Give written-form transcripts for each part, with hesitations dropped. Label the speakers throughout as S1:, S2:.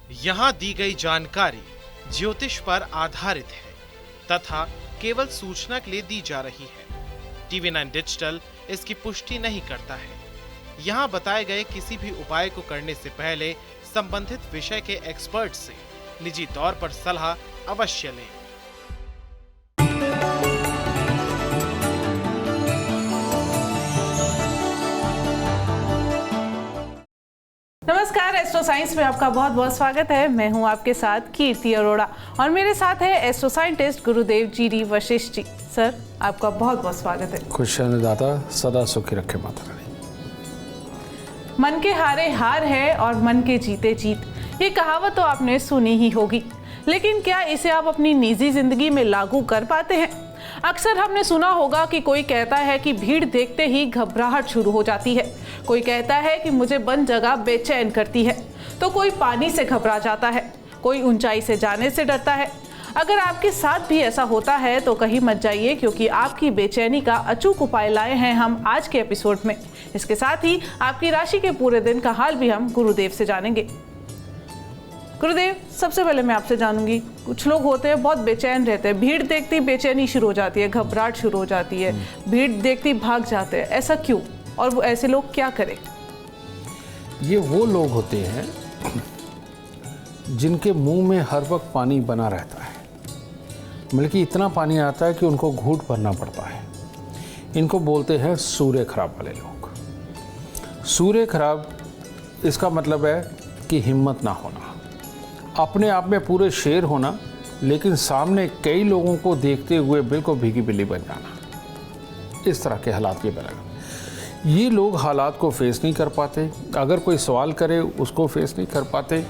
S1: यहाँ दी गई जानकारी ज्योतिष पर आधारित है तथा केवल सूचना के लिए दी जा रही है। TV9 डिजिटल इसकी पुष्टि नहीं करता है। यहाँ बताए गए किसी भी उपाय को करने से पहले संबंधित विषय के एक्सपर्ट से निजी तौर पर सलाह अवश्य लें।
S2: नमस्कार, एस्ट्रो साइंस में आपका बहुत बहुत स्वागत है। मैं हूं आपके साथ कीर्ति अरोड़ा और मेरे साथ है एस्ट्रो साइंटिस्ट गुरुदेव जी वशिष्ठ जी। सर, आपका बहुत बहुत स्वागत है।
S3: खुश रहने दाता सदा सुखी रखे माता रानी।
S2: मन के हारे हार है और मन के जीते जीत, ये कहावत तो आपने सुनी ही होगी, लेकिन क्या इसे आप अपनी निजी जिंदगी में लागू कर पाते हैं? अक्सर हमने सुना होगा कि कोई कहता है कि भीड़ देखते ही घबराहट शुरू हो जाती है, कोई कहता है कि मुझे बंद जगह बेचैन करती है, तो कोई पानी से घबरा जाता है, कोई ऊंचाई से जाने से डरता है। अगर आपके साथ भी ऐसा होता है तो कहीं मत जाइए, क्योंकि आपकी बेचैनी का अचूक उपाय लाए हैं हम आज के एपिसोड में। इसके साथ ही आपकी राशि के पूरे दिन का हाल भी हम गुरुदेव से जानेंगे। गुरुदेव, सबसे पहले मैं आपसे जानूंगी, कुछ लोग होते हैं बहुत बेचैन रहते हैं, भीड़ देखती बेचैनी शुरू हो जाती है, घबराहट शुरू हो जाती है, भीड़ देखती भाग जाते हैं, ऐसा क्यों और वो ऐसे लोग क्या करें?
S3: ये वो लोग होते हैं जिनके मुंह में हर वक्त पानी बना रहता है, बल्कि इतना पानी आता है कि उनको घूंट भरना पड़ता है। इनको बोलते हैं सूर्य खराब वाले लोग। सूर्य खराब इसका मतलब है कि हिम्मत ना होना, अपने आप में पूरे शेर होना, लेकिन सामने कई लोगों को देखते हुए बिल्कुल भीगी बिल्ली बन जाना। इस तरह के हालात ये बनेगा। ये लोग हालात को फेस नहीं कर पाते, अगर कोई सवाल करे उसको फेस नहीं कर पाते,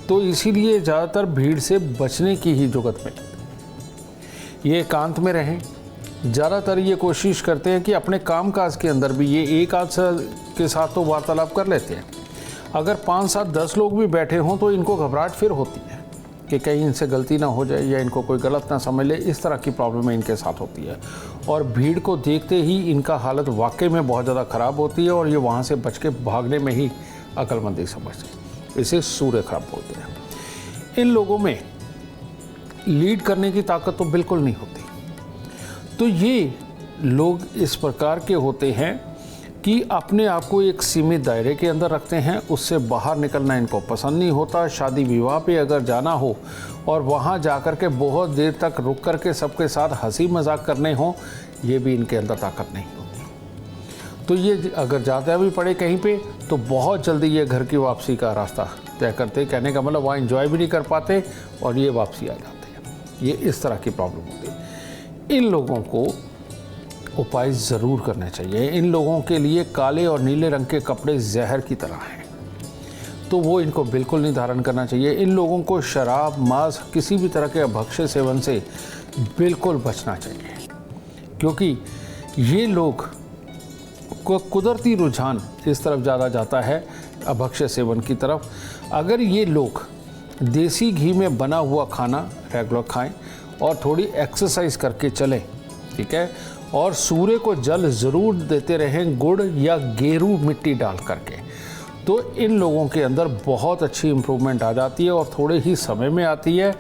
S3: तो इसीलिए ज़्यादातर भीड़ से बचने की ही जुगत में ये एकांत में रहें। ज़्यादातर ये कोशिश करते हैं कि अपने कामकाज के अंदर भी ये एक आध के साथ तो वार्तालाप कर लेते हैं। अगर 5, 7, 10 लोग भी बैठे हों तो इनको घबराहट फिर होती है कि कहीं इनसे गलती ना हो जाए या इनको कोई गलत ना समझ ले। इस तरह की प्रॉब्लम इनके साथ होती है और भीड़ को देखते ही इनका हालत वाकई में बहुत ज़्यादा ख़राब होती है और ये वहाँ से बच के भागने में ही अक्लमंदी समझते हैं। इसे सूर्य खराब बोलते हैं। इन लोगों में लीड करने की ताकत तो बिल्कुल नहीं होती। तो ये लोग इस प्रकार के होते हैं कि अपने आप को एक सीमित दायरे के अंदर रखते हैं, उससे बाहर निकलना इनको पसंद नहीं होता। शादी विवाह पे अगर जाना हो और वहाँ जाकर के बहुत देर तक रुक कर के सबके साथ हंसी मजाक करने हो, ये भी इनके अंदर ताकत नहीं होती। तो ये अगर जाता भी पड़े कहीं पे तो बहुत जल्दी ये घर की वापसी का रास्ता तय करते, कहने का मतलब वहाँ एंजॉय भी नहीं कर पाते और ये वापसी आ जाते हैं। ये इस तरह की प्रॉब्लम होती है। इन लोगों को उपाय ज़रूर करने चाहिए। इन लोगों के लिए काले और नीले रंग के कपड़े जहर की तरह हैं, तो वो इनको बिल्कुल नहीं धारण करना चाहिए। इन लोगों को शराब, मांस, किसी भी तरह के अभक्ष्य सेवन से बिल्कुल बचना चाहिए, क्योंकि ये लोग को कुदरती रुझान इस तरफ ज़्यादा जाता है, अभक्ष्य सेवन की तरफ। अगर ये लोग देसी घी में बना हुआ खाना रेगुलर खाएं और थोड़ी एक्सरसाइज करके चलें, ठीक है, और सूर्य को जल ज़रूर देते रहें, गुड़ या गेरू मिट्टी डाल करके, तो इन लोगों के अंदर बहुत अच्छी इम्प्रूवमेंट आ जाती है और थोड़े ही समय में आती है।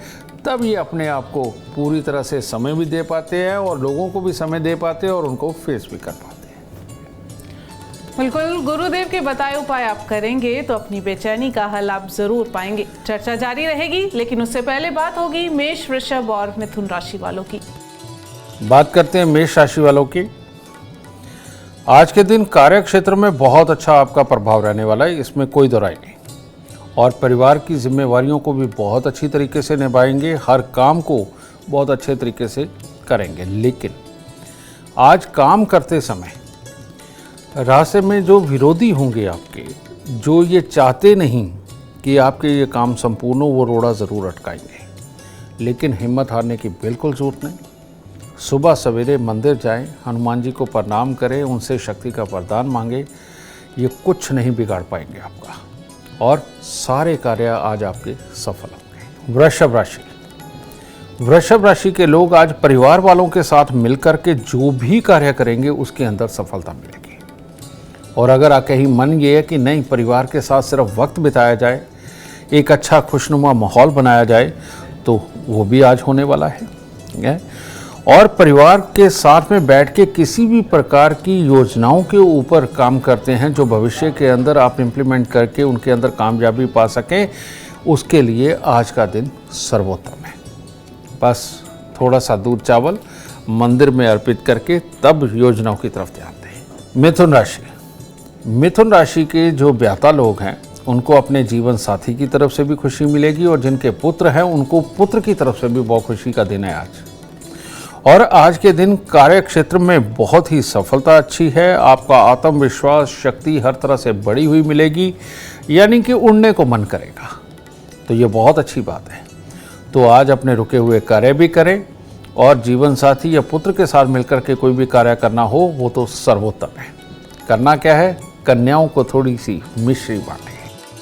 S3: तब ये अपने आप को पूरी तरह से समय भी दे पाते हैं और लोगों को भी समय दे पाते हैं और उनको फेस भी कर पाते हैं।
S2: बिल्कुल, गुरुदेव के बताए उपाय आप करेंगे तो अपनी बेचैनी का हल आप जरूर पाएंगे। चर्चा जारी रहेगी, लेकिन उससे पहले बात होगी मेष, वृषभ और मिथुन राशि वालों की।
S3: बात करते हैं मेष राशि वालों की। आज के दिन कार्य क्षेत्र में बहुत अच्छा आपका प्रभाव रहने वाला है, इसमें कोई दो राय नहीं, और परिवार की जिम्मेवारियों को भी बहुत अच्छी तरीके से निभाएंगे, हर काम को बहुत अच्छे तरीके से करेंगे। लेकिन आज काम करते समय रास्ते में जो विरोधी होंगे आपके, जो ये चाहते नहीं कि आपके ये काम संपूर्ण हो, वो रोड़ा ज़रूर अटकाएंगे। लेकिन हिम्मत हारने की बिल्कुल ज़रूरत नहीं। सुबह सवेरे मंदिर जाएं, हनुमान जी को प्रणाम करें, उनसे शक्ति का वरदान मांगे, ये कुछ नहीं बिगाड़ पाएंगे आपका और सारे कार्य आज आपके सफल होंगे। वृषभ राशि के लोग आज परिवार वालों के साथ मिलकर के जो भी कार्य करेंगे उसके अंदर सफलता मिलेगी। और अगर कहीं मन ये है कि नहीं परिवार के साथ सिर्फ वक्त बिताया जाए एक अच्छा खुशनुमा माहौल बनाया जाए, तो वो भी आज होने वाला है। और परिवार के साथ में बैठ के किसी भी प्रकार की योजनाओं के ऊपर काम करते हैं जो भविष्य के अंदर आप इम्प्लीमेंट करके उनके अंदर कामयाबी पा सकें, उसके लिए आज का दिन सर्वोत्तम है। बस थोड़ा सा दूध चावल मंदिर में अर्पित करके तब योजनाओं की तरफ ध्यान दें। मिथुन राशि के जो ब्याता लोग हैं उनको अपने जीवन साथी की तरफ से भी खुशी मिलेगी, और जिनके पुत्र हैं उनको पुत्र की तरफ से भी बहुत खुशी का दिन है आज। और आज के दिन कार्य क्षेत्र में बहुत ही सफलता अच्छी है। आपका आत्मविश्वास शक्ति हर तरह से बढ़ी हुई मिलेगी, यानी कि उड़ने को मन करेगा, तो ये बहुत अच्छी बात है। तो आज अपने रुके हुए कार्य भी करें, और जीवन साथी या पुत्र के साथ मिलकर के कोई भी कार्य करना हो वो तो सर्वोत्तम है। करना क्या है, कन्याओं को थोड़ी सी मिश्री बांटें।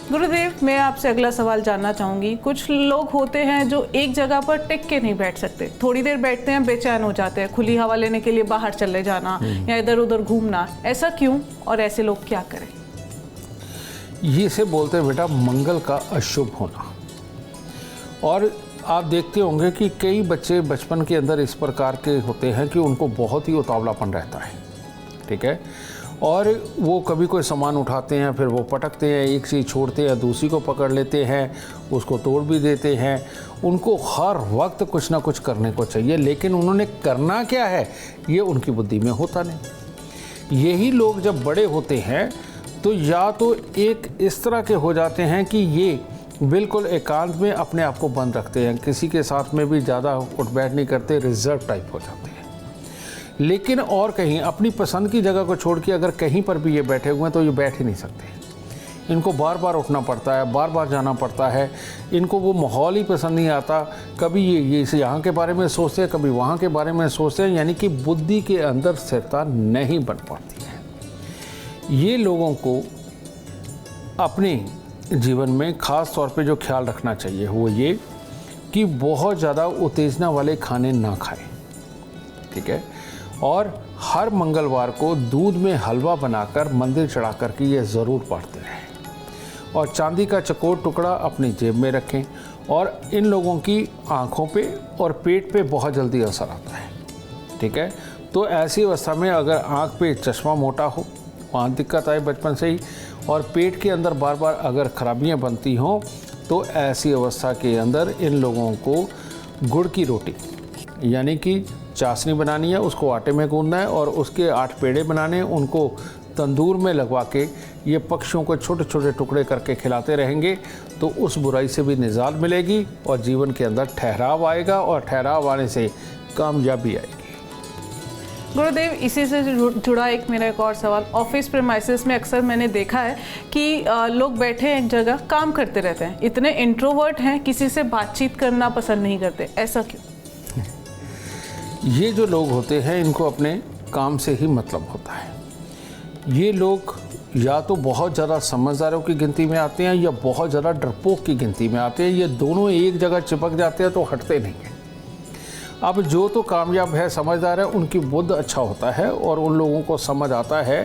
S2: गुरुदेव, मैं आपसे अगला सवाल जानना चाहूँगी। कुछ लोग होते हैं जो एक जगह पर टिक के नहीं बैठ सकते, थोड़ी देर बैठते हैं बेचैन हो जाते हैं, खुली हवा लेने के लिए बाहर चले जाना या इधर उधर घूमना, ऐसा क्यों और ऐसे लोग क्या करें?
S3: ये से बोलते हैं बेटा मंगल का अशुभ होना। और आप देखते होंगे कि कई बच्चे बचपन के अंदर इस प्रकार के होते हैं कि उनको बहुत ही उतावलापन रहता है, ठीक है, और वो कभी कोई सामान उठाते हैं, फिर वो पटकते हैं, एक चीज़ छोड़ते हैं दूसरी को पकड़ लेते हैं, उसको तोड़ भी देते हैं। उनको हर वक्त कुछ ना कुछ करने को चाहिए, लेकिन उन्होंने करना क्या है ये उनकी बुद्धि में होता नहीं। यही लोग जब बड़े होते हैं तो या तो एक इस तरह के हो जाते हैं कि ये बिल्कुल एकांत में अपने आप को बंद रखते हैं, किसी के साथ में भी ज़्यादा उठ बैठ नहीं करते, रिजर्व टाइप हो जाते हैं। लेकिन और कहीं अपनी पसंद की जगह को छोड़ के अगर कहीं पर भी ये बैठे हुए हैं तो ये बैठ ही नहीं सकते। इनको बार बार उठना पड़ता है, बार बार जाना पड़ता है, इनको वो माहौल ही पसंद नहीं आता। कभी ये यहाँ के बारे में सोचते हैं, कभी वहाँ के बारे में सोचते हैं, यानी कि बुद्धि के अंदर स्थिरता नहीं बन पाती है। ये लोगों को अपने जीवन में ख़ास तौर पे जो ख्याल रखना चाहिए वो ये कि बहुत ज़्यादा उत्तेजना वाले खाने ना खाएं, ठीक है, और हर मंगलवार को दूध में हलवा बनाकर मंदिर चढ़ा कर के ये ज़रूर बांटते रहें। और चांदी का चकोर टुकड़ा अपनी जेब में रखें। और इन लोगों की आँखों पे और पेट पे बहुत जल्दी असर आता है, ठीक है, तो ऐसी अवस्था में अगर आँख पे चश्मा मोटा हो, वहाँ दिक्कत आए बचपन से ही, और पेट के अंदर बार बार अगर खराबियाँ बनती हों, तो ऐसी अवस्था के अंदर इन लोगों को गुड़ की रोटी यानी कि चाशनी बनानी है, उसको आटे में गूंदना है और उसके 8 पेड़े बनाने, उनको तंदूर में लगवा के ये पक्षियों को छोटे छोटे टुकड़े करके खिलाते रहेंगे, तो उस बुराई से भी निजात मिलेगी और जीवन के अंदर ठहराव आएगा, और ठहराव आने से कामयाबी आएगी।
S2: गुरुदेव, इसी से जुड़ा मेरा एक और सवाल। ऑफिस प्रेमाइसिस में अक्सर मैंने देखा है कि लोग बैठे एक जगह काम करते रहते हैं, इतने इंट्रोवर्ट हैं, किसी से बातचीत करना पसंद नहीं करते, ऐसा क्यों?
S3: ये जो लोग होते हैं इनको अपने काम से ही मतलब होता है। ये लोग या तो बहुत ज़्यादा समझदारों की गिनती में आते हैं या बहुत ज़्यादा डरपोक की गिनती में आते हैं। ये दोनों एक जगह चिपक जाते हैं तो हटते नहीं हैं। अब जो तो कामयाब है, समझदार है, उनकी बुद्ध अच्छा होता है और उन लोगों को समझ आता है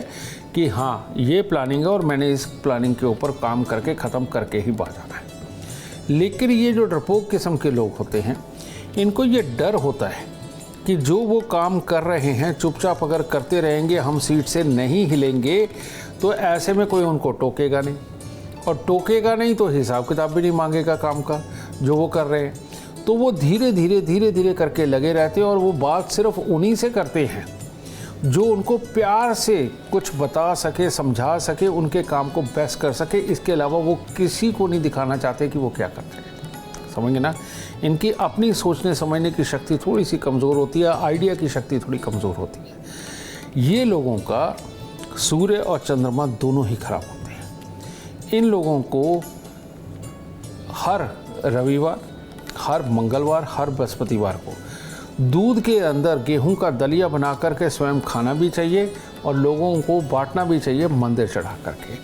S3: कि हाँ ये प्लानिंग है और मैंने इस प्लानिंग के ऊपर काम करके ख़त्म करके ही बाहर जाना है। लेकिन ये जो डरपोक किस्म के लोग होते हैं, इनको ये डर होता है कि जो वो काम कर रहे हैं चुपचाप अगर करते रहेंगे, हम सीट से नहीं हिलेंगे, तो ऐसे में कोई उनको टोकेगा नहीं, और टोकेगा नहीं तो हिसाब किताब भी नहीं मांगेगा काम का जो वो कर रहे हैं। तो वो धीरे धीरे करके लगे रहते हैं और वो बात सिर्फ उन्हीं से करते हैं जो उनको प्यार से कुछ बता सके, समझा सके, उनके काम को बेस्ट कर सके। इसके अलावा वो किसी को नहीं दिखाना चाहते कि वो क्या करते हैं। समझेंगे ना, इनकी अपनी सोचने समझने की शक्ति थोड़ी सी कमज़ोर होती है, आइडिया की शक्ति थोड़ी कमज़ोर होती है। ये लोगों का सूर्य और चंद्रमा दोनों ही खराब होते हैं। इन लोगों को हर रविवार, हर मंगलवार, हर बृहस्पतिवार को दूध के अंदर गेहूं का दलिया बना करके स्वयं खाना भी चाहिए और लोगों को बांटना भी चाहिए मंदिर चढ़ा करके।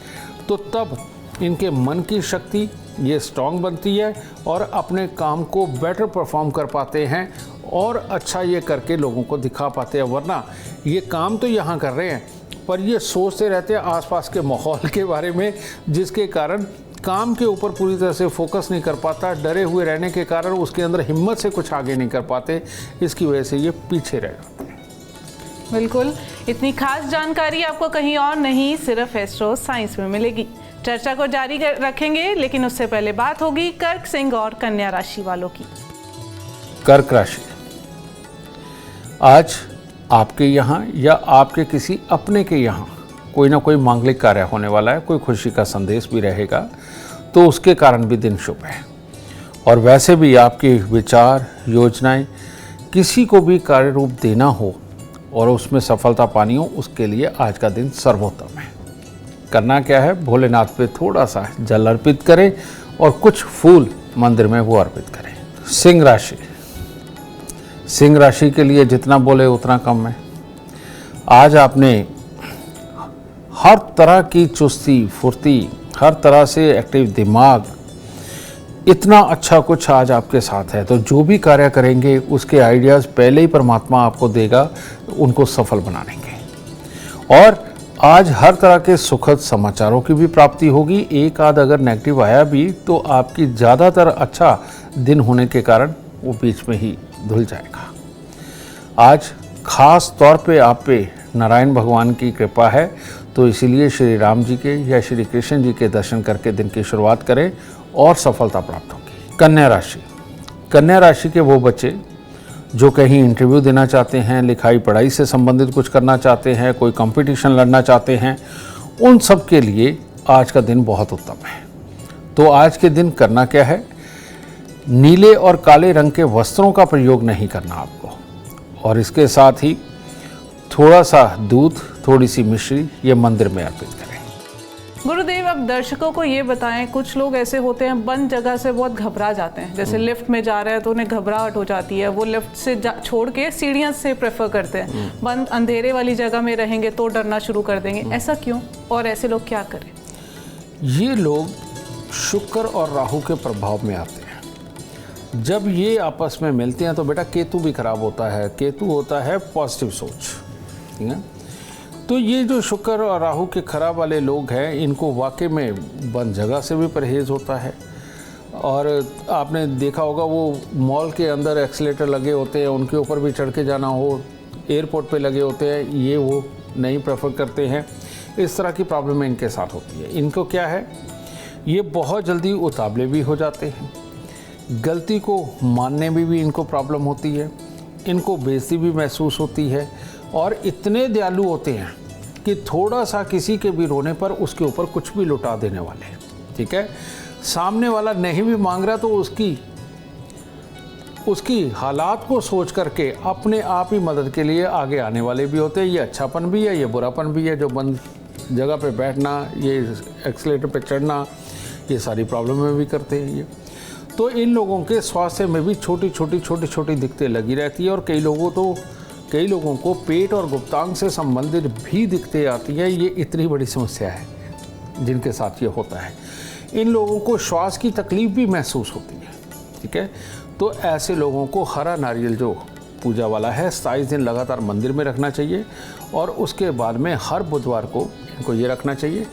S3: तो तब इनके मन की शक्ति ये स्ट्रांग बनती है और अपने काम को बेटर परफॉर्म कर पाते हैं और अच्छा ये करके लोगों को दिखा पाते हैं। वरना ये काम तो यहाँ कर रहे हैं पर ये सोचते रहते हैं आसपास के माहौल के बारे में, जिसके कारण काम के ऊपर पूरी तरह से फोकस नहीं कर पाता, डरे हुए रहने के कारण उसके अंदर हिम्मत से कुछ आगे नहीं कर पाते, इसकी वजह से ये पीछे रह जाते हैं।
S2: बिल्कुल, इतनी खास जानकारी आपको कहीं और नहीं, सिर्फ एस्ट्रो साइंस में मिलेगी। चर्चा को जारी रखेंगे, लेकिन उससे पहले बात होगी कर्क, सिंह और कन्या राशि वालों की।
S3: कर्क राशि, आज आपके यहाँ या आपके किसी अपने के यहाँ कोई ना कोई मांगलिक कार्य होने वाला है, कोई खुशी का संदेश भी रहेगा, तो उसके कारण भी दिन शुभ है। और वैसे भी आपके विचार, योजनाएं किसी को भी कार्य रूप देना हो और उसमें सफलता पानी हो, उसके लिए आज का दिन सर्वोत्तम है। करना क्या है, भोलेनाथ पे थोड़ा सा जल अर्पित करें और कुछ फूल मंदिर में वो अर्पित करें। सिंह राशि, सिंह राशि के लिए जितना बोले उतना कम है। आज आपने हर तरह की चुस्ती फुर्ती, हर तरह से एक्टिव दिमाग, इतना अच्छा कुछ आज आपके साथ है, तो जो भी कार्य करेंगे उसके आइडियाज़ पहले ही परमात्मा आपको देगा उनको सफल बनाने के। और आज हर तरह के सुखद समाचारों की भी प्राप्ति होगी। एक आध अगर नेगेटिव आया भी तो आपकी ज़्यादातर अच्छा दिन होने के कारण वो बीच में ही धुल जाएगा। आज खास तौर पे आप पे नारायण भगवान की कृपा है, तो इसीलिए श्री राम जी के या श्री कृष्ण जी के दर्शन करके दिन की शुरुआत करें और सफलता प्राप्त होगी। कन्या राशि, कन्या राशि के वो बच्चे जो कहीं इंटरव्यू देना चाहते हैं, लिखाई पढ़ाई से संबंधित कुछ करना चाहते हैं, कोई कंपटीशन लड़ना चाहते हैं, उन सब के लिए आज का दिन बहुत उत्तम है। तो आज के दिन करना क्या है, नीले और काले रंग के वस्त्रों का प्रयोग नहीं करना आपको, और इसके साथ ही थोड़ा सा दूध, थोड़ी सी मिश्री ये मंदिर में अर्पित करें।
S2: गुरुदेव, अब दर्शकों को ये बताएं, कुछ लोग ऐसे होते हैं बंद जगह से बहुत घबरा जाते हैं, जैसे लिफ्ट में जा रहे हैं तो उन्हें घबराहट हो जाती है, वो लिफ्ट से छोड़ के सीढ़ियां से प्रेफर करते हैं, बंद अंधेरे वाली जगह में रहेंगे तो डरना शुरू कर देंगे, ऐसा क्यों और ऐसे लोग क्या करें?
S3: ये लोग शुक्र और राहु के प्रभाव में आते हैं। जब ये आपस में मिलते हैं तो बेटा केतु भी खराब होता है। केतु होता है पॉजिटिव सोच, ठीक है। तो ये जो शुक्र और राहु के खराब वाले लोग हैं, इनको वाकई में बंद जगह से भी परहेज़ होता है। और आपने देखा होगा वो मॉल के अंदर एक्सीलेटर लगे होते हैं, उनके ऊपर भी चढ़ के जाना हो, एयरपोर्ट पे लगे होते हैं, ये वो नहीं प्रेफर करते हैं। इस तरह की प्रॉब्लम इनके साथ होती है। इनको क्या है, ये बहुत जल्दी उतावले भी हो जाते हैं, गलती को मानने में भी इनको प्रॉब्लम होती है, इनको बेइज्जती भी महसूस होती है, और इतने दयालु होते हैं कि थोड़ा सा किसी के भी रोने पर उसके ऊपर कुछ भी लुटा देने वाले हैं, ठीक है। सामने वाला नहीं भी मांग रहा तो उसकी हालात को सोच करके अपने आप ही मदद के लिए आगे आने वाले भी होते हैं। ये अच्छापन भी है, ये बुरापन भी है। जो बंद जगह पे बैठना, ये एक्सीलेटर पे चढ़ना, ये सारी प्रॉब्लम भी करते हैं ये। तो इन लोगों के स्वास्थ्य में भी छोटी छोटी दिक्कतें लगी रहती है, और कई लोगों को पेट और गुप्तांग से संबंधित भी दिक्कतें आती हैं। ये इतनी बड़ी समस्या है जिनके साथ ये होता है। इन लोगों को श्वास की तकलीफ भी महसूस होती है, ठीक है। तो ऐसे लोगों को हरा नारियल जो पूजा वाला है 27 दिन लगातार मंदिर में रखना चाहिए, और उसके बाद में हर बुधवार को इनको ये रखना चाहिए,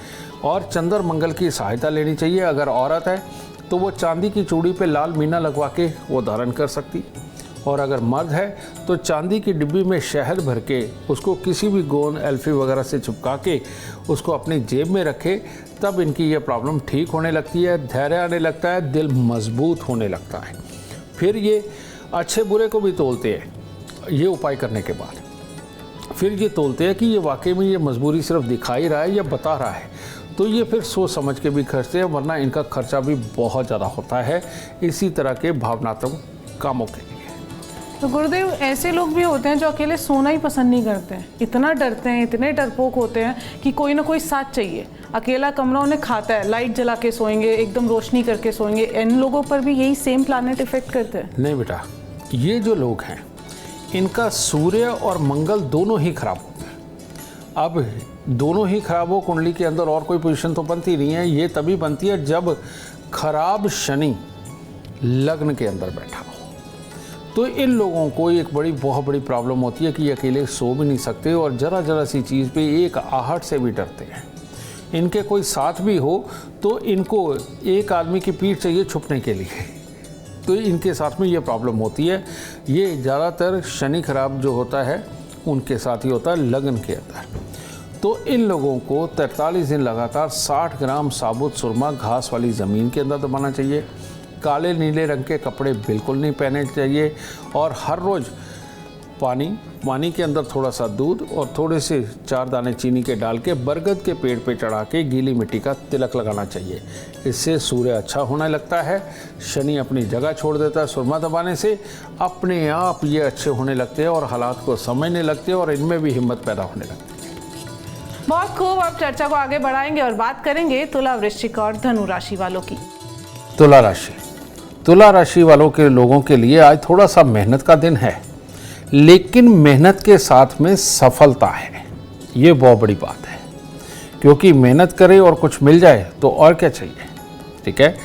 S3: और चंद्र मंगल की सहायता लेनी चाहिए। अगर औरत है तो वो चांदी की चूड़ी पे लाल मीना लगवा के वो धारण कर सकती, और अगर मर्द है तो चांदी की डिब्बी में शहद भर के उसको किसी भी गोंद एल्फी वगैरह से चिपका के उसको अपनी जेब में रखे, तब इनकी ये प्रॉब्लम ठीक होने लगती है, धैर्य आने लगता है, दिल मजबूत होने लगता है। फिर ये अच्छे बुरे को भी तोलते हैं ये उपाय करने के बाद। फिर ये तोलते हैं कि ये वाकई में ये मजबूरी सिर्फ दिखा ही रहा है या बता रहा है, तो ये फिर सोच समझ के भी खर्चते हैं, वरना इनका खर्चा भी बहुत ज़्यादा होता है इसी तरह के भावनात्मक कामों के लिए।
S2: तो गुरुदेव, ऐसे लोग भी होते हैं जो अकेले सोना ही पसंद नहीं करते हैं, इतना डरते हैं, इतने डरपोक होते हैं कि कोई ना कोई साथ चाहिए। अकेला कमरा उन्हें खाता है, लाइट जला के सोएंगे, एकदम रोशनी करके सोएंगे। इन लोगों पर भी यही सेम प्लैनेट इफेक्ट करते हैं?
S3: नहीं बेटा, ये जो लोग हैं इनका सूर्य और मंगल दोनों ही खराब होते हैं। अब दोनों ही खराब हो कुंडली के अंदर और कोई पोजीशन तो बनती नहीं है। ये तभी बनती है जब खराब शनि लग्न के अंदर बैठा हो। तो इन लोगों को एक बहुत बड़ी प्रॉब्लम होती है कि ये अकेले सो भी नहीं सकते, और ज़रा सी चीज़ पे एक आहट से भी डरते हैं। इनके कोई साथ भी हो तो इनको एक आदमी की पीठ चाहिए छुपने के लिए, तो इनके साथ में ये प्रॉब्लम होती है। ये ज़्यादातर शनि खराब जो होता है उनके साथ ही होता है, लगन के अंदर। तो इन लोगों को 43 दिन लगातार 60 ग्राम साबुत सुरमा घास वाली ज़मीन के अंदर दबाना चाहिए। काले नीले रंग के कपड़े बिल्कुल नहीं पहने चाहिए और हर रोज़ पानी के अंदर थोड़ा सा दूध और थोड़े से 4 दाने चीनी के डाल के बरगद के पेड़ पे चढ़ा के गीली मिट्टी का तिलक लगाना चाहिए। इससे सूर्य अच्छा होने लगता है, शनि अपनी जगह छोड़ देता है। सुरमा दबाने से अपने आप ये अच्छे होने लगते हैं और हालात को समझने लगते हैं और इनमें भी हिम्मत पैदा होने लगती है।
S2: बहुत खूब। अब चर्चा को आगे बढ़ाएंगे और बात करेंगे तुला, वृश्चिक और धनु राशि वालों की।
S3: तुला राशि वालों के लोगों के लिए आज थोड़ा सा मेहनत का दिन है, लेकिन मेहनत के साथ में सफलता है, ये बहुत बड़ी बात है। क्योंकि मेहनत करें और कुछ मिल जाए तो और क्या चाहिए, ठीक है।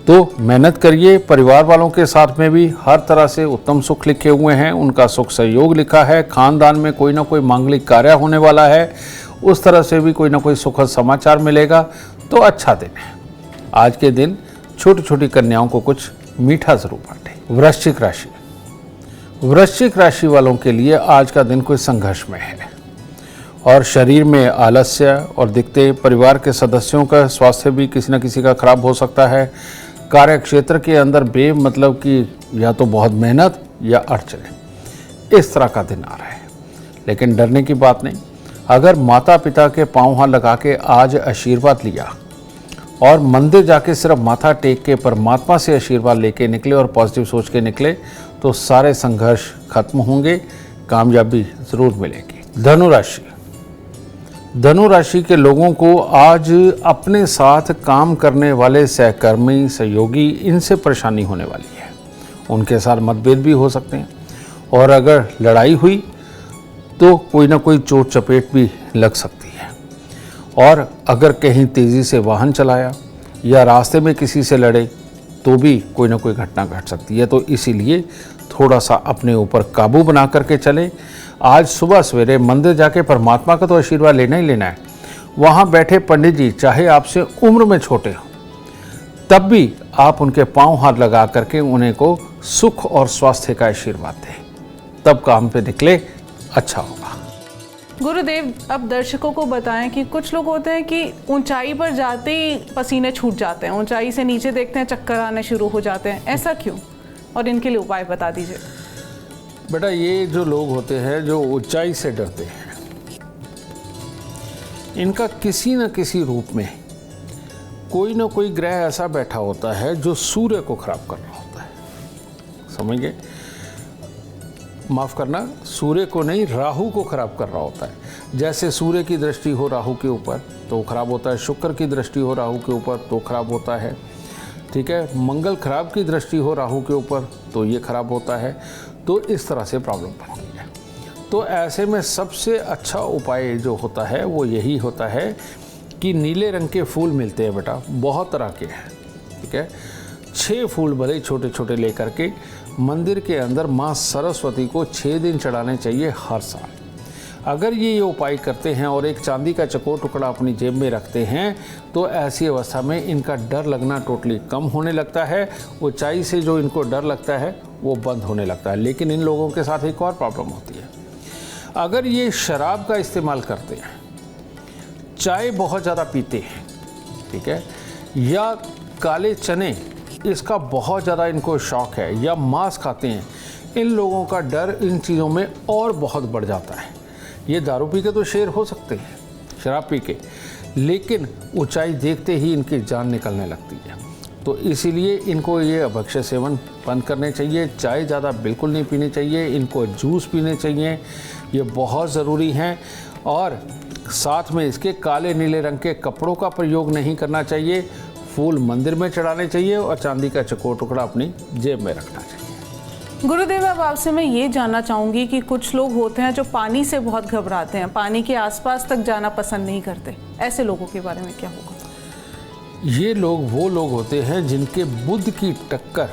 S3: तो मेहनत करिए। परिवार वालों के साथ में भी हर तरह से उत्तम सुख लिखे हुए हैं, उनका सुख सहयोग लिखा है। खानदान में कोई ना कोई मांगलिक कार्य होने वाला है, उस तरह से भी कोई ना कोई सुखद समाचार मिलेगा, तो अच्छा दिन है। आज के दिन छोटी छोटी कन्याओं को कुछ मीठा जरूर बांटें। वृश्चिक राशि वालों के लिए आज का दिन कोई संघर्ष में है और शरीर में आलस्य और दिक्कतें, परिवार के सदस्यों का स्वास्थ्य भी किसी न किसी का खराब हो सकता है। कार्य क्षेत्र के अंदर बेमतलब की या तो बहुत मेहनत या अड़चने, इस तरह का दिन आ रहा है। लेकिन डरने की बात नहीं। अगर माता पिता के पांव हाथ लगा के आज आशीर्वाद लिया और मंदिर जाके सिर्फ माथा टेक के परमात्मा से आशीर्वाद लेके निकले और पॉजिटिव सोच के निकले तो सारे संघर्ष खत्म होंगे, कामयाबी ज़रूर मिलेगी। धनु राशि के लोगों को आज अपने साथ काम करने वाले सहकर्मी, सहयोगी, इनसे परेशानी होने वाली है। उनके साथ मतभेद भी हो सकते हैं और अगर लड़ाई हुई तो कोई ना कोई चोट चपेट भी लग सकती है। और अगर कहीं तेज़ी से वाहन चलाया या रास्ते में किसी से लड़े तो भी कोई ना कोई घटना घट सकती है। तो इसीलिए थोड़ा सा अपने ऊपर काबू बना करके चले। आज सुबह सवेरे मंदिर जाके परमात्मा का तो आशीर्वाद लेना ही लेना है। वहाँ बैठे पंडित जी चाहे आपसे उम्र में छोटे हो, तब भी आप उनके पांव हाथ लगा करके उन्हें को सुख और स्वास्थ्य का आशीर्वाद दें, तब काम पे निकले, अच्छा होगा।
S2: गुरुदेव, अब दर्शकों को बताएं कि कुछ लोग होते हैं कि ऊंचाई पर जाते ही पसीने छूट जाते हैं, ऊंचाई से नीचे देखते हैं चक्कर आने शुरू हो जाते हैं, ऐसा क्यों? और इनके लिए उपाय बता दीजिए।
S3: बेटा, ये जो लोग होते हैं जो ऊंचाई से डरते हैं, इनका किसी न किसी रूप में कोई ना कोई ग्रह ऐसा बैठा होता है जो सूर्य को खराब कर रहा होता है। समझ गए? माफ़ करना, सूर्य को नहीं, राहु को खराब कर रहा होता है। जैसे सूर्य की दृष्टि हो राहु के ऊपर तो खराब होता है, शुक्र की दृष्टि हो राहु के ऊपर तो खराब होता है, ठीक है। मंगल खराब की दृष्टि हो राहु के ऊपर तो ये खराब होता है। तो इस तरह से प्रॉब्लम बनती है। तो ऐसे में सबसे अच्छा उपाय जो होता है वो यही होता है कि नीले रंग के फूल मिलते हैं बेटा, बहुत तरह के हैं, ठीक है। 6 फूल भले छोटे छोटे लेकर के मंदिर के अंदर माँ सरस्वती को 6 दिन चढ़ाने चाहिए हर साल। अगर ये उपाय करते हैं और एक चांदी का चकोर टुकड़ा अपनी जेब में रखते हैं तो ऐसी अवस्था में इनका डर लगना टोटली कम होने लगता है। ऊंचाई से जो इनको डर लगता है वो बंद होने लगता है। लेकिन इन लोगों के साथ एक और प्रॉब्लम होती है। अगर ये शराब का इस्तेमाल करते हैं, चाय बहुत ज़्यादा पीते हैं, ठीक है, या काले चने इसका बहुत ज़्यादा इनको शौक़ है, या मांस खाते हैं, इन लोगों का डर इन चीज़ों में और बहुत बढ़ जाता है। ये दारू पी के तो शेर हो सकते हैं, शराब पी के, लेकिन ऊंचाई देखते ही इनकी जान निकलने लगती है। तो इसीलिए इनको ये अभक्ष्य सेवन बंद करने चाहिए। चाय ज़्यादा बिल्कुल नहीं पीनी चाहिए, इनको जूस पीने चाहिए, ये बहुत ज़रूरी हैं। और साथ में इसके काले नीले रंग के कपड़ों का प्रयोग नहीं करना चाहिए। फूल मंदिर में चढ़ाने चाहिए और चांदी का चकोर टुकड़ा अपनी जेब में रखना चाहिए।
S2: गुरुदेव, अब आपसे मैं ये जानना चाहूँगी कि कुछ लोग होते हैं जो पानी से बहुत घबराते हैं, पानी के आसपास तक जाना पसंद नहीं करते, ऐसे लोगों के बारे में क्या होगा?
S3: ये लोग वो लोग होते हैं जिनके बुध की टक्कर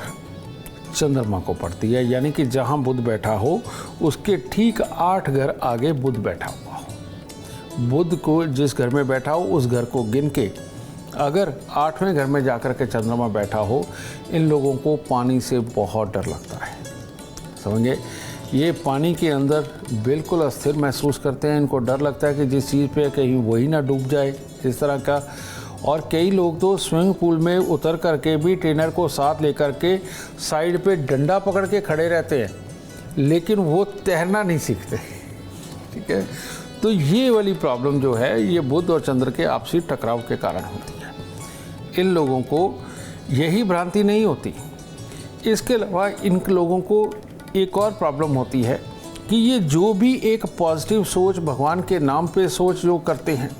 S3: चंद्रमा को पड़ती है, यानी कि जहाँ बुध बैठा हो उसके ठीक 8 घर आगे बुध बैठा हुआ हो। बुध को जिस घर में बैठा हो उस घर को गिन के अगर 8वें घर में जाकर के चंद्रमा बैठा हो, इन लोगों को पानी से बहुत डर लगता है। समझे, ये पानी के अंदर बिल्कुल अस्थिर महसूस करते हैं। इनको डर लगता है कि जिस चीज़ पे कहीं वही ना डूब जाए, इस तरह का। और कई लोग तो स्विमिंग पूल में उतर करके भी ट्रेनर को साथ लेकर के साइड पे डंडा पकड़ के खड़े रहते हैं, लेकिन वो तैरना नहीं सीखते। ठीक है, तो ये वाली प्रॉब्लम जो है ये बुध और चंद्र के आपसी टकराव के कारण होती है। इन लोगों को यही भ्रांति नहीं होती, इसके अलावा इन लोगों को एक और प्रॉब्लम होती है कि ये जो भी एक पॉजिटिव सोच, भगवान के नाम पे सोच जो करते हैं,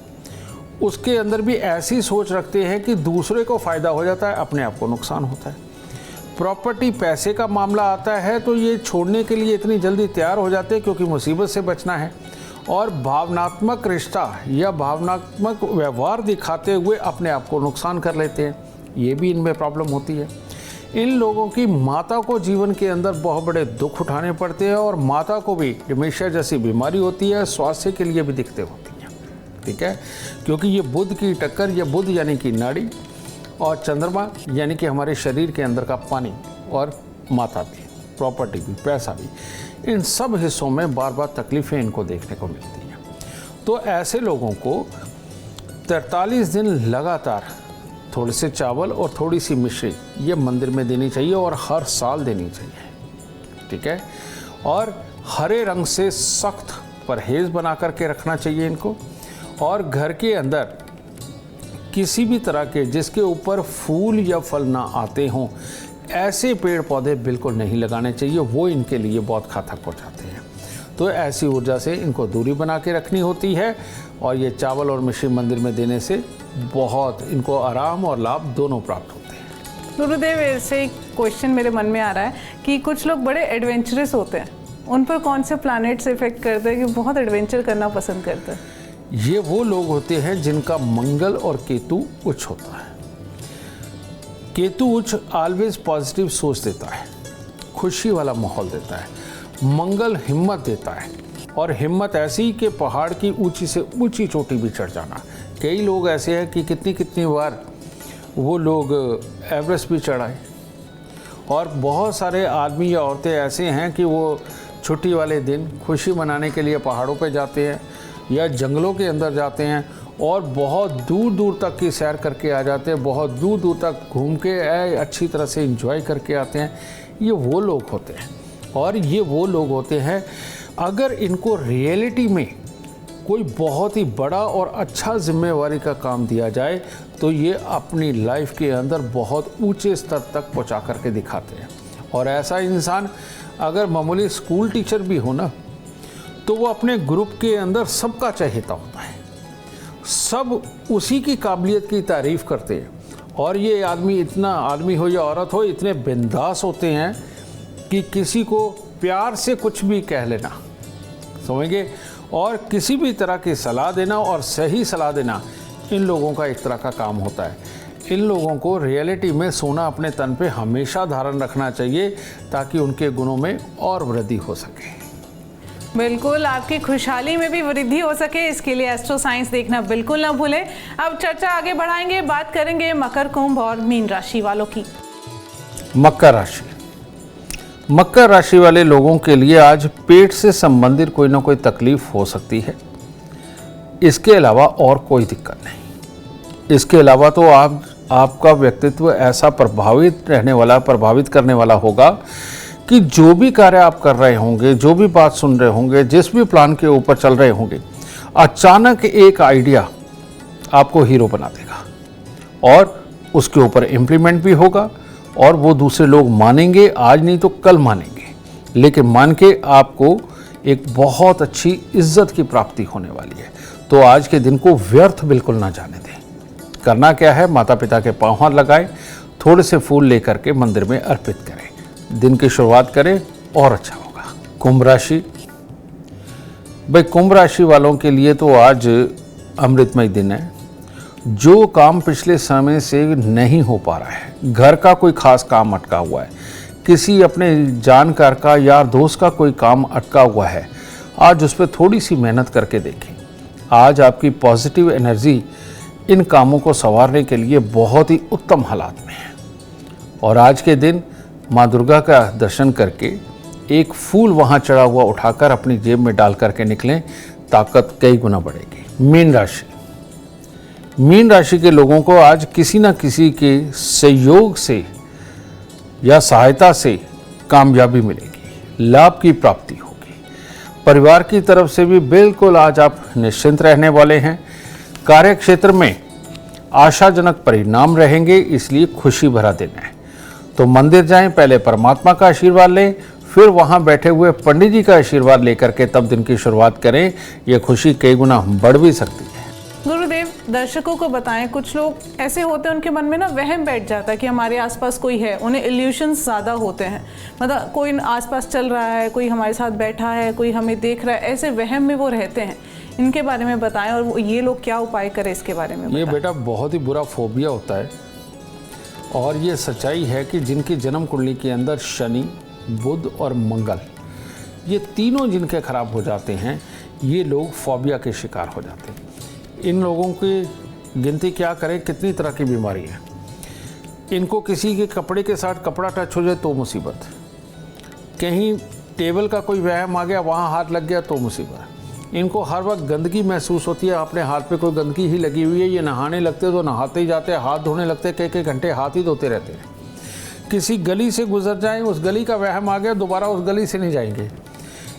S3: उसके अंदर भी ऐसी सोच रखते हैं कि दूसरे को फ़ायदा हो जाता है, अपने आप को नुकसान होता है। प्रॉपर्टी, पैसे का मामला आता है तो ये छोड़ने के लिए इतनी जल्दी तैयार हो जाते हैं क्योंकि मुसीबत से बचना है। और भावनात्मक रिश्ता या भावनात्मक व्यवहार दिखाते हुए अपने आप को नुकसान कर लेते हैं, ये भी इनमें प्रॉब्लम होती है। इन लोगों की माता को जीवन के अंदर बहुत बड़े दुख उठाने पड़ते हैं और माता को भी डिमेंशिया जैसी बीमारी होती है, स्वास्थ्य के लिए भी दिक्कतें होती हैं। ठीक है, क्योंकि ये बुध की टक्कर, ये बुध यानी कि नाड़ी और चंद्रमा यानी कि हमारे शरीर के अंदर का पानी और माता भी, प्रॉपर्टी भी, पैसा भी, इन सब हिस्सों में बार बार तकलीफ़ें इनको देखने को मिलती हैं। तो ऐसे लोगों को 43 दिन लगातार थोड़े से चावल और थोड़ी सी मिश्री ये मंदिर में देनी चाहिए और हर साल देनी चाहिए। ठीक है, और हरे रंग से सख्त परहेज़ बना करके रखना चाहिए इनको। और घर के अंदर किसी भी तरह के जिसके ऊपर फूल या फल ना आते हों, ऐसे पेड़ पौधे बिल्कुल नहीं लगाने चाहिए, वो इनके लिए बहुत घातक हो जाते हैं। तो ऐसी ऊर्जा से इनको दूरी बना के रखनी होती है और ये चावल और मिश्री मंदिर में देने से बहुत इनको आराम और लाभ दोनों प्राप्त होते हैं।
S2: गुरुदेव, ऐसे एक क्वेश्चन मेरे मन में आ रहा है कि कुछ लोग बड़े एडवेंचरस होते हैं, उन पर कौन से प्लैनेट्स इफेक्ट करते हैं कि बहुत एडवेंचर करना पसंद करते हैं?
S3: ये वो लोग होते हैं जिनका मंगल और केतु उच्च होता है। केतु उच्च ऑलवेज पॉजिटिव सोच देता है, खुशी वाला माहौल देता है। मंगल हिम्मत देता है, और हिम्मत ऐसी कि पहाड़ की ऊंची से ऊंची चोटी भी चढ़ जाना। कई लोग ऐसे हैं कि कितनी बार वो लोग एवरेस्ट भी चढ़ाए, और बहुत सारे आदमी या औरतें ऐसे हैं कि वो छुट्टी वाले दिन खुशी मनाने के लिए पहाड़ों पे जाते हैं या जंगलों के अंदर जाते हैं और बहुत दूर दूर तक की सैर करके आ जाते हैं, बहुत दूर दूर तक घूम के अच्छी तरह से एंजॉय करके आते हैं। ये वो लोग होते हैं, और ये वो लोग होते हैं अगर इनको रियलिटी में कोई बहुत ही बड़ा और अच्छा जिम्मेवारी का काम दिया जाए तो ये अपनी लाइफ के अंदर बहुत ऊंचे स्तर तक पहुंचा करके दिखाते हैं। और ऐसा इंसान अगर मामूली स्कूल टीचर भी हो ना, तो वो अपने ग्रुप के अंदर सबका चहेता होता है, सब उसी की काबिलियत की तारीफ़ करते हैं। और ये आदमी हो या औरत हो, इतने बिंदास होते हैं कि किसी को प्यार से कुछ भी कह लेना, समझेंगे, और किसी भी तरह की सलाह देना और सही सलाह देना इन लोगों का एक तरह का काम होता है। इन लोगों को रियलिटी में सोना अपने तन पे हमेशा धारण रखना चाहिए ताकि उनके गुणों में और वृद्धि हो सके।
S2: बिल्कुल, आपकी खुशहाली में भी वृद्धि हो सके, इसके लिए एस्ट्रो साइंस देखना बिल्कुल ना भूलें। अब चर्चा आगे बढ़ाएंगे, बात करेंगे मकर, कुंभ और मीन राशि वालों की।
S3: मकर राशि, मकर राशि वाले लोगों के लिए आज पेट से संबंधित कोई ना कोई तकलीफ हो सकती है, इसके अलावा और कोई दिक्कत नहीं। इसके अलावा तो आपका व्यक्तित्व ऐसा प्रभावित करने वाला होगा कि जो भी कार्य आप कर रहे होंगे, जो भी बात सुन रहे होंगे, जिस भी प्लान के ऊपर चल रहे होंगे, अचानक एक आइडिया आपको हीरो बना देगा और उसके ऊपर इम्प्लीमेंट भी होगा और वो दूसरे लोग मानेंगे, आज नहीं तो कल मानेंगे, लेकिन मान के आपको एक बहुत अच्छी इज्जत की प्राप्ति होने वाली है। तो आज के दिन को व्यर्थ बिल्कुल ना जाने दें। करना क्या है, माता पिता के पांव हाथ लगाएं, थोड़े से फूल लेकर के मंदिर में अर्पित करें, दिन की शुरुआत करें और अच्छा होगा। कुंभ राशि, भाई कुंभ राशि वालों के लिए तो आज अमृतमय दिन है। जो काम पिछले समय से नहीं हो पा रहा है, घर का कोई खास काम अटका हुआ है, किसी अपने जानकार का, यार दोस्त का कोई काम अटका हुआ है, आज उस पर थोड़ी सी मेहनत करके देखें, आज आपकी पॉजिटिव एनर्जी इन कामों को संवारने के लिए बहुत ही उत्तम हालात में है। और आज के दिन माँ दुर्गा का दर्शन करके एक फूल वहाँ चढ़ा हुआ उठाकर अपनी जेब में डाल करके निकलें, ताकत कई गुना बढ़ेगी। मीन राशि के लोगों को आज किसी न किसी के सहयोग से या सहायता से कामयाबी मिलेगी, लाभ की प्राप्ति होगी। परिवार की तरफ से भी बिल्कुल आज आप निश्चिंत रहने वाले हैं। कार्य क्षेत्र में आशाजनक परिणाम रहेंगे, इसलिए खुशी भरा दिन है। तो मंदिर जाएं, पहले परमात्मा का आशीर्वाद लें, फिर वहां बैठे हुए पंडित जी का आशीर्वाद लेकर के तब दिन की शुरुआत करें। यह खुशी कई गुना बढ़ भी सकती है।
S2: गुरुदेव, दर्शकों को बताएं, कुछ लोग ऐसे होते हैं उनके मन में ना वहम बैठ जाता है कि हमारे आसपास कोई है, उन्हें इल्यूशंस ज़्यादा होते हैं, मतलब कोई आसपास चल रहा है, कोई हमारे साथ बैठा है, कोई हमें देख रहा है, ऐसे वहम में वो रहते हैं। इनके बारे में बताएं और ये लोग क्या उपाय करें इसके बारे में बताएं।
S3: ये बेटा बहुत ही बुरा फोबिया होता है और ये सच्चाई है कि जिनकी जन्म कुंडली के अंदर शनि, बुध और मंगल, ये तीनों जिनके खराब हो जाते हैं, ये लोग फोबिया के शिकार हो जाते हैं। इन लोगों की गिनती क्या करें, कितनी तरह की बीमारी है। इनको किसी के कपड़े के साथ कपड़ा टच हो जाए तो मुसीबत, कहीं टेबल का कोई व्यायाम आ गया वहाँ हाथ लग गया तो मुसीबत। इनको हर वक्त गंदगी महसूस होती है, अपने हाथ पे कोई गंदगी ही लगी हुई है। ये नहाने लगते तो नहाते ही जाते हैं, हाथ धोने लगते कई घंटे हाथ ही धोते रहते हैं। किसी गली से गुजर जाएं, उस गली का वहम आ गया, दोबारा उस गली से नहीं जाएंगे।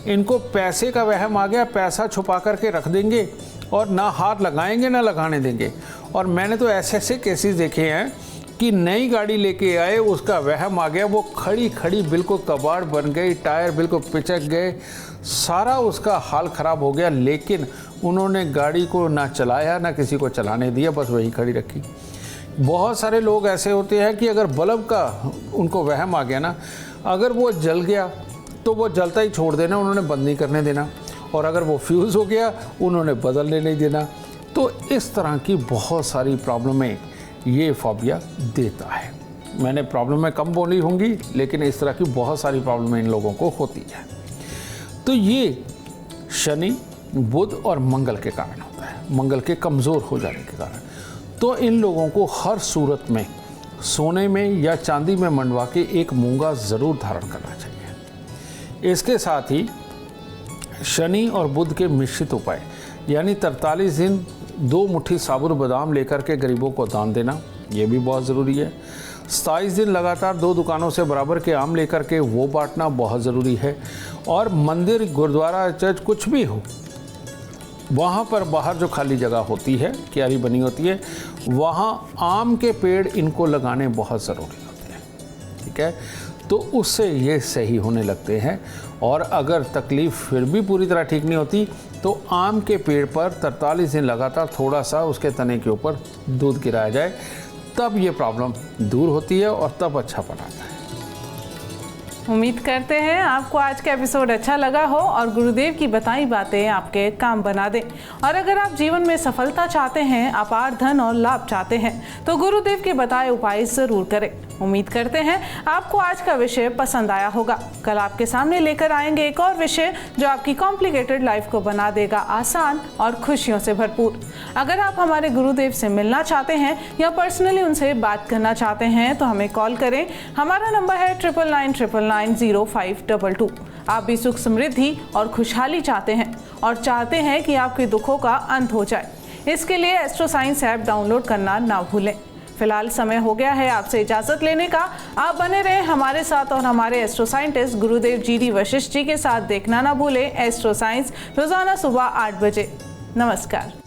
S3: इनको पैसे का वहम आ गया, पैसा छुपा करके रख देंगे और ना हाथ लगाएंगे ना लगाने देंगे। और मैंने तो ऐसे ऐसे केसेस देखे हैं कि नई गाड़ी लेके आए, उसका वहम आ गया, वो खड़ी खड़ी बिल्कुल कबाड़ बन गई, टायर बिल्कुल पिचक गए, सारा उसका हाल ख़राब हो गया। लेकिन उन्होंने गाड़ी को ना चलाया ना किसी को चलाने दिया, बस वही खड़ी रखी। बहुत सारे लोग ऐसे होते हैं कि अगर बल्ब का उनको वहम आ गया ना, अगर वो जल गया तो वो जलता ही छोड़ देना, उन्होंने बंद नहीं करने देना। और अगर वो फ्यूज़ हो गया उन्होंने बदलने नहीं देना। तो इस तरह की बहुत सारी प्रॉब्लमें ये फोबिया देता है। मैंने प्रॉब्लमें कम बोली होंगी, लेकिन इस तरह की बहुत सारी प्रॉब्लमें इन लोगों को होती है। तो ये शनि, बुध और मंगल के कारण होता है, मंगल के कमज़ोर हो जाने के कारण। तो इन लोगों को हर सूरत में सोने में या चांदी में मंडवा के एक मूंगा ज़रूर धारण करना चाहिए। इसके साथ ही शनि और बुध के मिश्रित उपाय, यानी 43 दिन 2 मुट्ठी साबुत बादाम लेकर के गरीबों को दान देना, ये भी बहुत ज़रूरी है। 27 दिन लगातार 2 दुकानों से बराबर के आम लेकर के वो बांटना बहुत ज़रूरी है। और मंदिर, गुरुद्वारा, चर्च कुछ भी हो, वहाँ पर बाहर जो खाली जगह होती है, क्यारी बनी होती है, वहाँ आम के पेड़ इनको लगाने बहुत ज़रूरी होते हैं। ठीक है, तो उससे ये सही होने लगते हैं। और अगर तकलीफ़ फिर भी पूरी तरह ठीक नहीं होती तो आम के पेड़ पर 43 दिन लगातार थोड़ा सा उसके तने के ऊपर दूध गिराया जाए, तब ये प्रॉब्लम दूर होती है और तब अच्छापन आता है।
S2: उम्मीद करते हैं आपको आज का एपिसोड अच्छा लगा हो और गुरुदेव की बताई बातें आपके काम बना दें। और अगर आप जीवन में सफलता चाहते हैं, अपार धन और लाभ चाहते हैं, तो गुरुदेव के बताए उपाय ज़रूर करें। उम्मीद करते हैं आपको आज का विषय पसंद आया होगा। कल आपके सामने लेकर आएंगे एक और विषय जो आपकी कॉम्प्लिकेटेड लाइफ को बना देगा आसान और खुशियों से भरपूर। अगर आप हमारे गुरुदेव से मिलना चाहते हैं या पर्सनली उनसे बात करना चाहते हैं तो हमें कॉल करें। हमारा नंबर है 9999990522। आप भी सुख, समृद्धि और खुशहाली चाहते हैं और चाहते हैं कि आपके दुखों का अंत हो जाए, इसके लिए एस्ट्रो साइंस ऐप डाउनलोड करना ना भूलें। फिलहाल समय हो गया है आपसे इजाजत लेने का। आप बने रहें हमारे साथ और हमारे एस्ट्रो साइंटिस्ट गुरुदेव GD वशिष्ठ जी के साथ देखना ना भूलें एस्ट्रो साइंस रोजाना सुबह 8 बजे। नमस्कार।